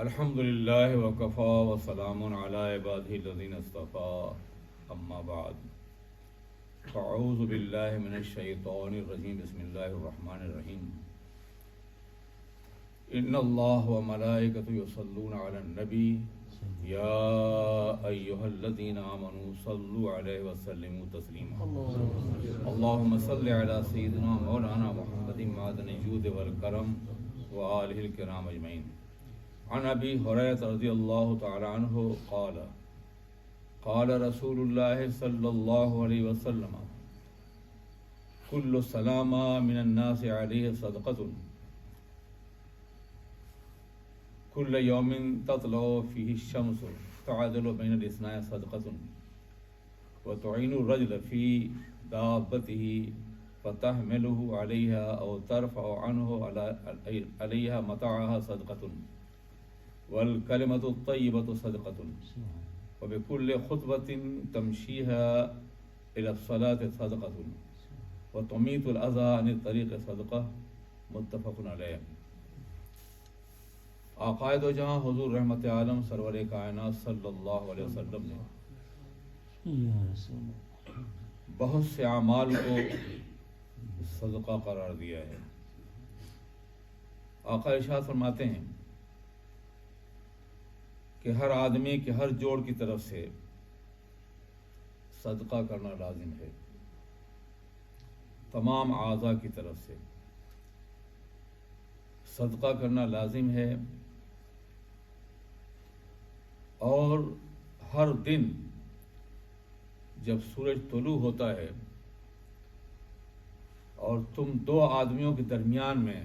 الحمد للہ وکفا وسلام علی عبادہ الذین اصطفیٰ اما بعد فاعوذ باللہ من الشیطان الرجیم بسم اللہ الرحمن الرحیم ان اللہ وملائکۃ یصلون علی النبی یا ایہا الذین آمنوا صلوا علیہ وسلموا تسلیما اللہم صل علی سیدنا مولانا محمد معدن الجود والکرم وآلہ الکرام اجمعین عن ابی ہریرہ رضی اللہ تعالی عنہ قال قال رسول اللہ صلی اللہ علیہ وسلم کل سلام من الناس علیہ صدقۃ کل یوم تطلع فیہ الشمس تعدل بین الاثنین صدقۃ وتعین الرجل فی دابتہ فتحملہ علیہا او ترفع عنہ علیہا متاعہا صدقۃ والکلمۃ الطیبۃ صدقۃ وبکل خطبۃ تمشیها الی الصلاۃ صدقۃ وتمیت الاذی عن الطریق صدقہ متفق علیہ۔ آقائے دو جہاں حضور رحمت عالم سرور کائنات صلی اللہ علیہ وسلم نے بہت سے اعمال کو صدقہ قرار دیا ہے۔ آقا ارشاد فرماتے ہیں کہ ہر آدمی کے ہر جوڑ کی طرف سے صدقہ کرنا لازم ہے، تمام اعضاء کی طرف سے صدقہ کرنا لازم ہے، اور ہر دن جب سورج طلوع ہوتا ہے اور تم دو آدمیوں کے درمیان میں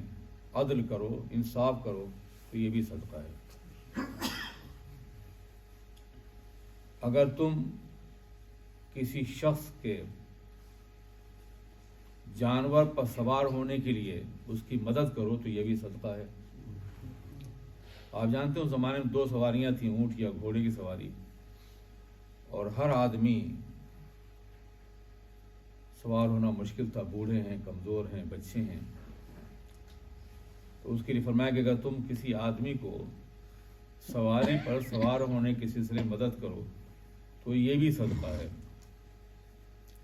عدل کرو، انصاف کرو، تو یہ بھی صدقہ ہے۔ اگر تم کسی شخص کے جانور پر سوار ہونے کے لیے اس کی مدد کرو تو یہ بھی صدقہ ہے۔ آپ جانتے ہو اس زمانے میں دو سواریاں تھیں، اونٹ یا گھوڑے کی سواری، اور ہر آدمی سوار ہونا مشکل تھا، بوڑھے ہیں، کمزور ہیں، بچے ہیں، تو اس کے لیے فرمایا کہ اگر تم کسی آدمی کو سواری پر سوار ہونے کے سلسلے میں مدد کرو تو یہ بھی صدقہ ہے،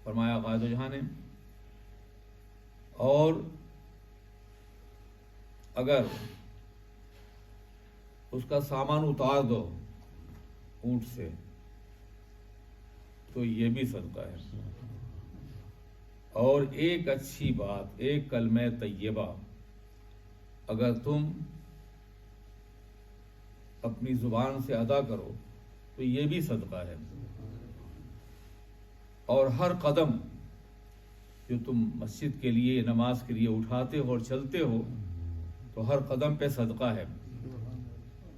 فرمایا قائد و جہاں نے۔ اور اگر اس کا سامان اتار دو اونٹ سے تو یہ بھی صدقہ ہے۔ اور ایک اچھی بات، ایک کلمہ طیبہ اگر تم اپنی زبان سے ادا کرو تو یہ بھی صدقہ ہے۔ اور ہر قدم جو تم مسجد کے لیے، نماز کے لیے اٹھاتے ہو اور چلتے ہو تو ہر قدم پہ صدقہ ہے۔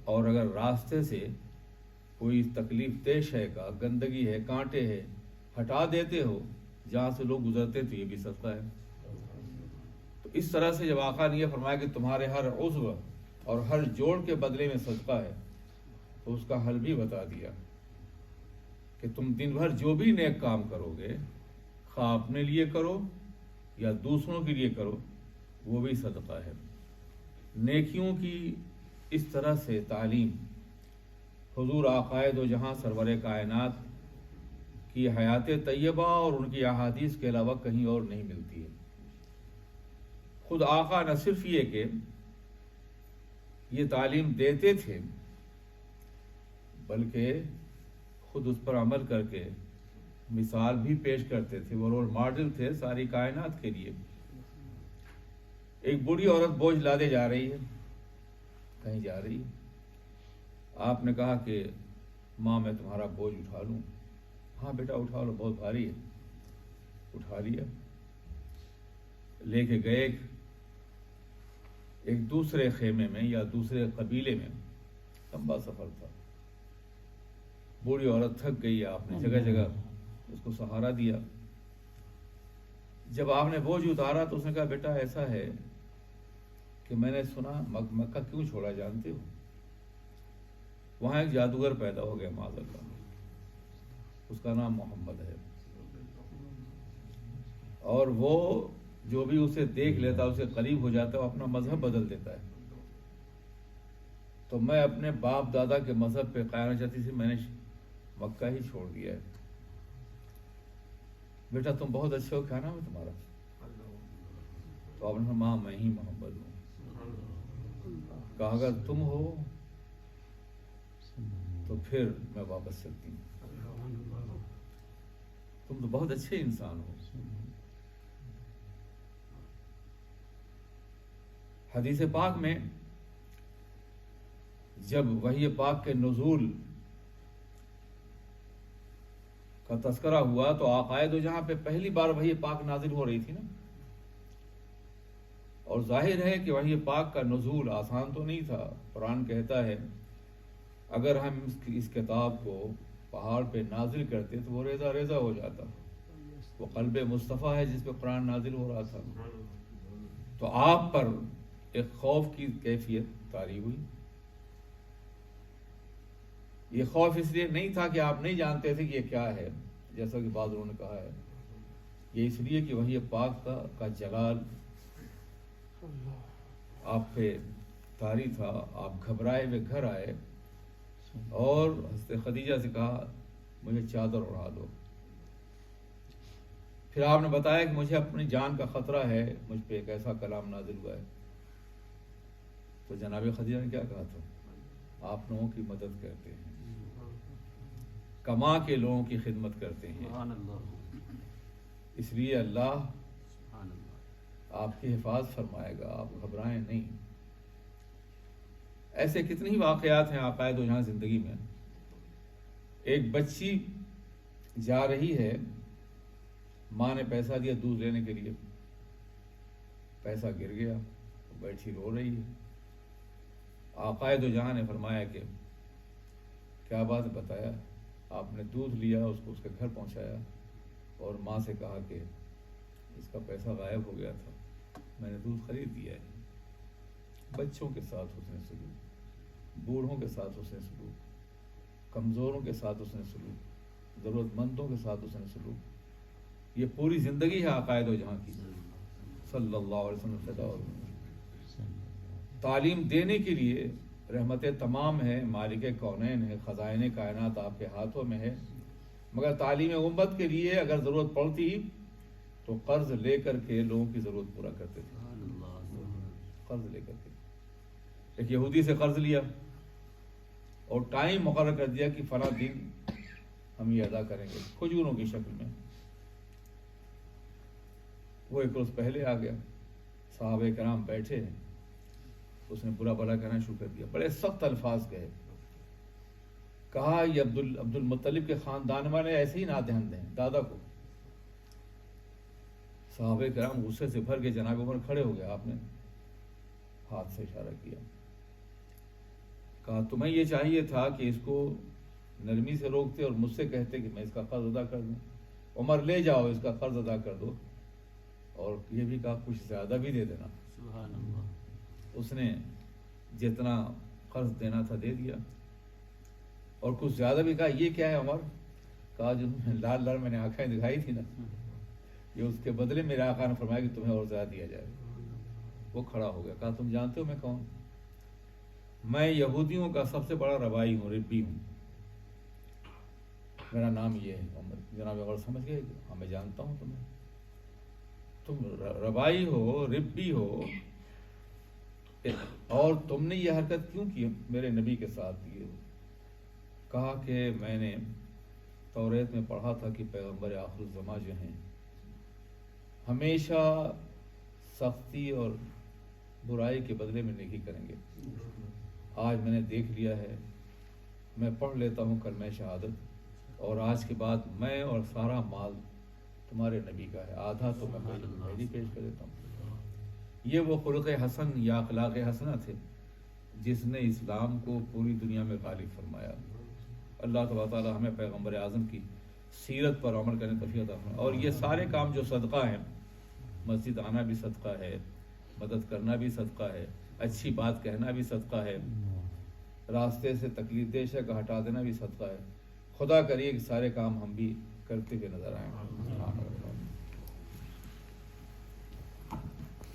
اور اگر راستے سے کوئی تکلیف دہ شے کا، گندگی ہے، کانٹے ہے، ہٹا دیتے ہو جہاں سے لوگ گزرتے تو یہ بھی صدقہ ہے۔ تو اس طرح سے جب آقا نے یہ فرمایا کہ تمہارے ہر عضو اور ہر جوڑ کے بدلے میں صدقہ ہے، تو اس کا حل بھی بتا دیا کہ تم دن بھر جو بھی نیک کام کرو گے، خواہ اپنے لیے کرو یا دوسروں کے لیے کرو، وہ بھی صدقہ ہے۔ نیکیوں کی اس طرح سے تعلیم حضور آقائے دو جہاں سرور کائنات کی حیات طیبہ اور ان کی احادیث کے علاوہ کہیں اور نہیں ملتی ہے۔ خود آقا نہ صرف یہ کہ یہ تعلیم دیتے تھے، بلکہ خود اس پر عمل کر کے مثال بھی پیش کرتے تھے، وہ رول ماڈل تھے ساری کائنات کے لیے۔ ایک بوڑھی عورت بوجھ لادے جا رہی ہے، کہیں جا رہی ہے، آپ نے کہا کہ ماں میں تمہارا بوجھ اٹھا لوں؟ ہاں بیٹا اٹھا لو، بہت بھاری ہے۔ اٹھا لیا، لے کے گئے ایک دوسرے خیمے میں یا دوسرے قبیلے میں، لمبا سفر تھا، بوڑھی عورت تھک گئی، آپ نے جگہ جگہ اس کو سہارا دیا۔ جب آپ نے بوجھ اتارا تو اس نے کہا بیٹا ایسا ہے کہ میں نے سنا مکہ کیوں چھوڑا جانتے ہو؟ وہاں ایک جادوگر پیدا ہو گیا معاذ اللہ، اس کا نام محمد ہے، اور وہ جو بھی اسے دیکھ لیتا، اسے قریب ہو جاتا، وہ اپنا مذہب بدل دیتا ہے۔ تو میں اپنے باپ دادا کے مذہب پہ قائم رہنا چاہتی تھی، میں نے مکہ ہی چھوڑ دیا ہے۔ بیٹا تم بہت اچھے ہو، کیا نام ہے تمہارا؟ تو آپ نے کہا ماں میں ہی محمد ہوں۔ کہا اگر تم ہو تو پھر میں واپس چلتی ہوں، تم تو بہت اچھے انسان ہو۔ حدیث پاک میں جب وحی پاک کے نزول کا تذکرہ ہوا تو عقائد و جہاں پہ پہلی بار وحی پاک نازل ہو رہی تھی نا، اور ظاہر ہے کہ وحی پاک کا نزول آسان تو نہیں تھا۔ قرآن کہتا ہے اگر ہم اس کتاب کو پہاڑ پہ نازل کرتے تو وہ ریزہ ریزہ ہو جاتا۔ وہ قلب مصطفیٰ ہے جس پہ قرآن نازل ہو رہا تھا، تو آپ پر ایک خوف کی کیفیت طاری ہوئی۔ یہ خوف اس لیے نہیں تھا کہ آپ نہیں جانتے تھے کہ یہ کیا ہے، جیسا کہ بعض لوگوں نے کہا ہے، یہ اس لیے کہ وحی پاک کا جلال آپ پہ طاری تھا۔ آپ گھبرائے ہوئے گھر آئے اور حضرت خدیجہ سے کہا مجھے چادر اڑا دو۔ پھر آپ نے بتایا کہ مجھے اپنی جان کا خطرہ ہے، مجھ پہ ایک ایسا کلام نازل ہوا ہے۔ تو جناب خدیجہ نے کیا کہا تھا؟ آپ لوگوں کی مدد کرتے ہیں، کما کے لوگوں کی خدمت کرتے ہیں، اس لیے اللہ آپ کی حفاظت فرمائے گا، آپ گھبرائیں نہیں۔ ایسے کتنے ہی واقعات ہیں عقائد و جہاں زندگی میں۔ ایک بچی جا رہی ہے، ماں نے پیسہ دیا دودھ لینے کے لیے، پیسہ گر گیا، بیٹھی رو رہی ہے۔ عقائد و جہاں نے فرمایا کہ کیا بات بتایا؟ آپ نے دودھ لیا، اس کو اس کے گھر پہنچایا اور ماں سے کہا کہ اس کا پیسہ غائب ہو گیا تھا، میں نے دودھ خرید دیا ہے۔ بچوں کے ساتھ اس نے سلوک، بوڑھوں کے ساتھ اس نے سلوک، کمزوروں کے ساتھ اس نے سلوک، ضرورت مندوں کے ساتھ اس نے سلوک۔ یہ پوری زندگی ہے عقائد و جہاں کی، صلی اللہ علیہ وسلم فدا اور تعلیم دینے کے لیے رحمت تمام ہے، مالک کونین ہے، خزائن کائنات آپ کے ہاتھوں میں ہے، مگر تعلیم امت کے لیے اگر ضرورت پڑتی تو قرض لے کر کے لوگوں کی ضرورت پورا کرتے تھے، قرض لے کر کے۔ ایک یہودی سے قرض لیا اور ٹائم مقرر کر دیا کہ فلاں دن ہم یہ ادا کریں گے، کھجوروں کی شکل میں۔ وہ ایک روز پہلے آ گیا، صحابہ کرام بیٹھے ہیں، اس نے برا بھلا کہنا شروع کر دیا، بڑے سخت الفاظ کہے۔ کہا یہ عبد المطلب کے خاندان والے ایسے ہی نادہند ہیں، دادا کو۔ صحابہ کرام غصے سے بھر کے جناب عمر کھڑے ہو گئے، آپ نے ہاتھ سے اشارہ کیا، کہا تمہیں یہ چاہیے تھا کہ اس کو نرمی سے روکتے اور مجھ سے کہتے کہ میں اس کا قرض ادا کر دوں۔ عمر لے جاؤ، اس کا قرض ادا کر دو، اور یہ بھی کہا کچھ زیادہ بھی دے دینا۔ سبحان اللہ۔ اس نے جتنا قرض دینا تھا دے دیا، اور کچھ زیادہ بھی کہا۔ یہ کیا ہے عمر؟ کہا جو لال لال میں نے آنکھیں دکھائی تھی نا، یہ اس کے بدلے میرے آقا نے فرمایا کہ تمہیں اور زیادہ دیا جائے۔ وہ کھڑا ہو گیا، کہا تم جانتے ہو میں کون؟ میں یہودیوں کا سب سے بڑا ربائی ہوں، ربی ہوں، میرا نام یہ ہے۔ جناب عمر سمجھ گئے، ہاں میں جانتا ہوں تمہیں، تم ربائی ہو، ربی ہو، اور تم نے یہ حرکت کیوں کی میرے نبی کے ساتھ؟ یہ کہا کہ میں نے توریت میں پڑھا تھا کہ پیغمبر آخر الزماں جو ہیں ہمیشہ سختی اور برائی کے بدلے میں نیکی کریں گے۔ آج میں نے دیکھ لیا ہے، میں پڑھ لیتا ہوں کلمہ شہادت، اور آج کے بعد میں اور سارا مال تمہارے نبی کا ہے، آدھا تو میں پہلی پیش کر دیتا ہوں۔ یہ وہ خلق حسن یا اخلاق حسنہ تھے جس نے اسلام کو پوری دنیا میں غالب فرمایا۔ اللہ تبارک تعالیٰ ہمیں پیغمبر اعظم کی سیرت پر عمل کرنے توفیق عطا فرمائے۔ اور یہ سارے کام جو صدقہ ہیں، مسجد آنا بھی صدقہ ہے، مدد کرنا بھی صدقہ ہے، اچھی بات کہنا بھی صدقہ ہے، راستے سے تکلیف دہ شے کا ہٹا دینا بھی صدقہ ہے۔ خدا کریے کہ سارے کام ہم بھی کرتے ہوئے نظر آئیں۔